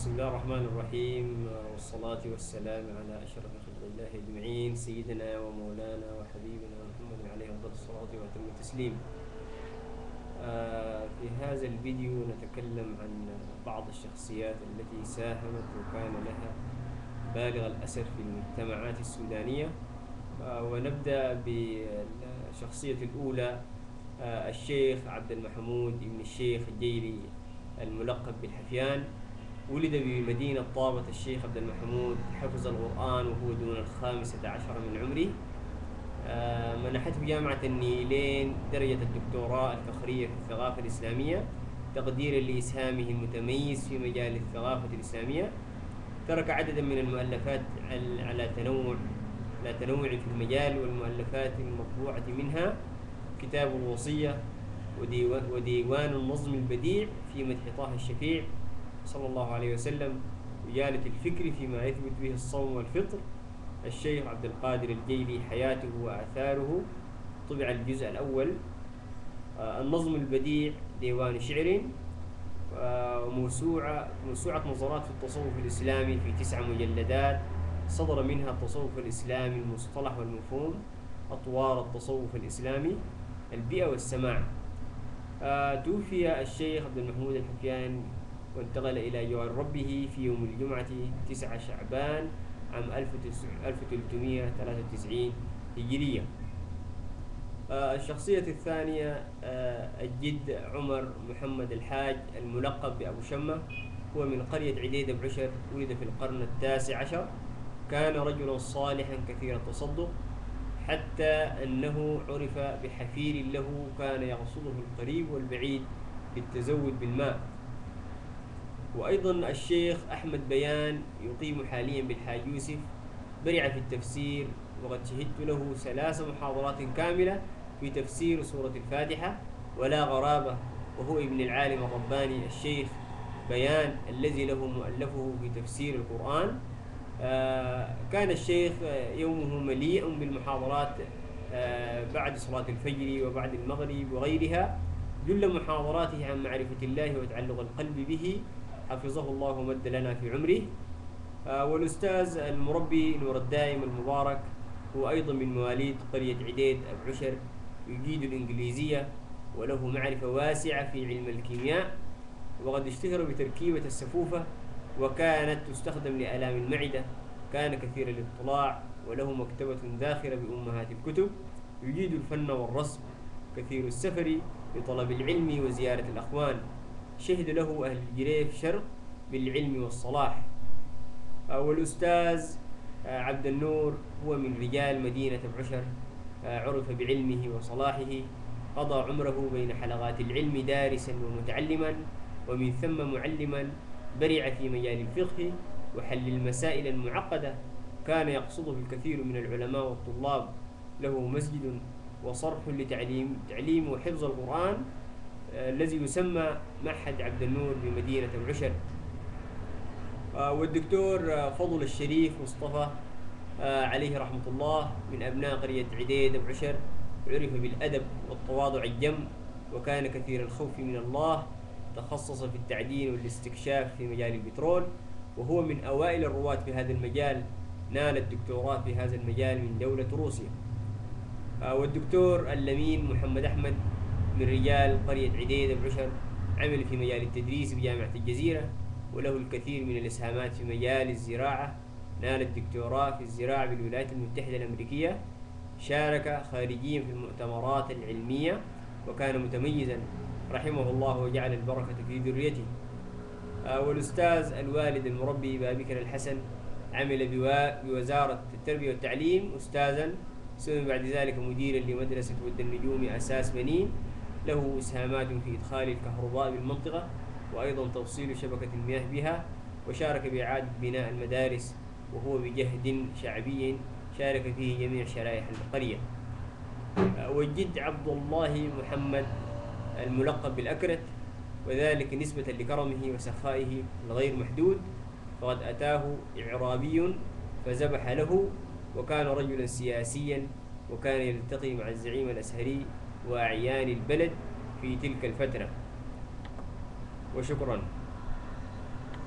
بسم الله الرحمن الرحيم، والصلاة والسلام على أشرف خلق الله أجمعين، سيدنا ومولانا وحبيبنا محمد عليه أفضل الصلاة وأتم التسليم. في هذا الفيديو نتكلم عن بعض الشخصيات التي ساهمت وكان لها بالغ الأثر في المجتمعات السودانية. ونبدأ بالشخصية الأولى، الشيخ عبد المحمود ابن الشيخ الجيلي الملقب بالحفيان. ولد بمدينة طابة الشيخ عبد المحمود، حفظ القرآن وهو دون 15 من عمره. منحته جامعة النيلين درجة الدكتوراه الفخرية في الثقافة الإسلامية تقديرا لإسهامه المتميز في مجال الثقافة الإسلامية. ترك عددا من المؤلفات على تنوع في المجال، والمؤلفات المطبوعة منها كتاب الوصية وديوان النظم البديع في مدح طه الشفيع صلى الله عليه وسلم، وجالة الفكر فيما يثبت به الصوم والفطر. الشيخ عبد القادر الجيلي، حياته وآثاره، طبع الجزء الأول. النظم البديع ديوان شعر، موسوعة نظرات في التصوف الإسلامي في 9 مجلدات، صدر منها التصوف الإسلامي، المصطلح والمفهوم، أطوار التصوف الإسلامي، البيئة والسماع. توفي الشيخ عبد المحمود الحفيان وانتقل إلى جوار ربه في يوم الجمعة 9 شعبان عام 1393 هجرية. الشخصية الثانية، الجد عمر محمد الحاج الملقب بأبو شمة، هو من قرية عديدة بعشر، ولد في القرن 19. كان رجلا صالحا كثير التصدق، حتى أنه عرف بحفير له كان يقصده القريب والبعيد للتزود بالماء. وأيضا الشيخ أحمد بيان يقيم حاليا بالحاج يوسف، برع في التفسير، وقد شهدت له 3 محاضرات كاملة في تفسير سورة الفاتحة ولا غرابة. وهو ابن العالم الرباني الشيخ بيان الذي له مؤلفه في تفسير القرآن. كان الشيخ يومه مليء بالمحاضرات بعد صلاة الفجر وبعد المغرب وغيرها. جل محاضراته عن معرفة الله وتعلق القلب به، حفظه الله ومد لنا في عمره. والأستاذ المربي نور الدائم المبارك هو أيضا من مواليد قرية عديد أبو عشر، يجيد الإنجليزية وله معرفة واسعة في علم الكيمياء، وقد اشتهر بتركيبة السفوفة وكانت تستخدم لآلام المعدة. كان كثير الاطلاع وله مكتبة ذاخرة بأمهات الكتب. يجيد الفن والرسم، كثير السفر لطلب العلم وزيارة الأخوان. شهد له أهل الجريف شرق بالعلم والصلاح. والأستاذ عبد النور هو من رجال مدينة بعشر، عرف بعلمه وصلاحه. قضى عمره بين حلقات العلم دارسا ومتعلما، ومن ثم معلما. برع في مجال الفقه وحل المسائل المعقدة. كان يقصده الكثير من العلماء والطلاب. له مسجد وصرح تعليم وحفظ القرآن، الذي يسمى معهد عبد النور بمدينة بعشر. والدكتور فضل الشريف مصطفى عليه رحمة الله، من أبناء قرية عديد بعشر، عرف بالأدب والتواضع الجم، وكان كثير الخوف من الله. تخصص في التعدين والاستكشاف في مجال البترول، وهو من أوائل الرواة في هذا المجال. نال الدكتوراه في هذا المجال من دولة روسيا. والدكتور اللمين محمد أحمد من رجال قرية عديد بعشر، عمل في مجال التدريس بجامعة الجزيرة، وله الكثير من الإسهامات في مجال الزراعة. نال الدكتوراه في الزراعة بالولايات المتحدة الأمريكية. شارك خارجيا في المؤتمرات العلمية، وكان متميزا رحمه الله وجعل البركة في ذريته. والأستاذ الوالد المربي بابكر الحسن، عمل بوزارة التربية والتعليم أستاذا، ثم بعد ذلك مديرا لمدرسة ود النجوم أساس بنين. له إسهامات في إدخال الكهرباء بالمنطقة، وأيضا توصيل شبكة المياه بها. وشارك بإعادة بناء المدارس، وهو بجهد شعبي شارك فيه جميع شرائح القرية. والجد عبد الله محمد الملقب بالأكرت، وذلك نسبة لكرمه وسخائه الغير محدود. فقد أتاه إعرابي فذبح له، وكان رجلا سياسيا، وكان يلتقي مع الزعيم الأزهري وأعيان البلد في تلك الفترة. وشكرا.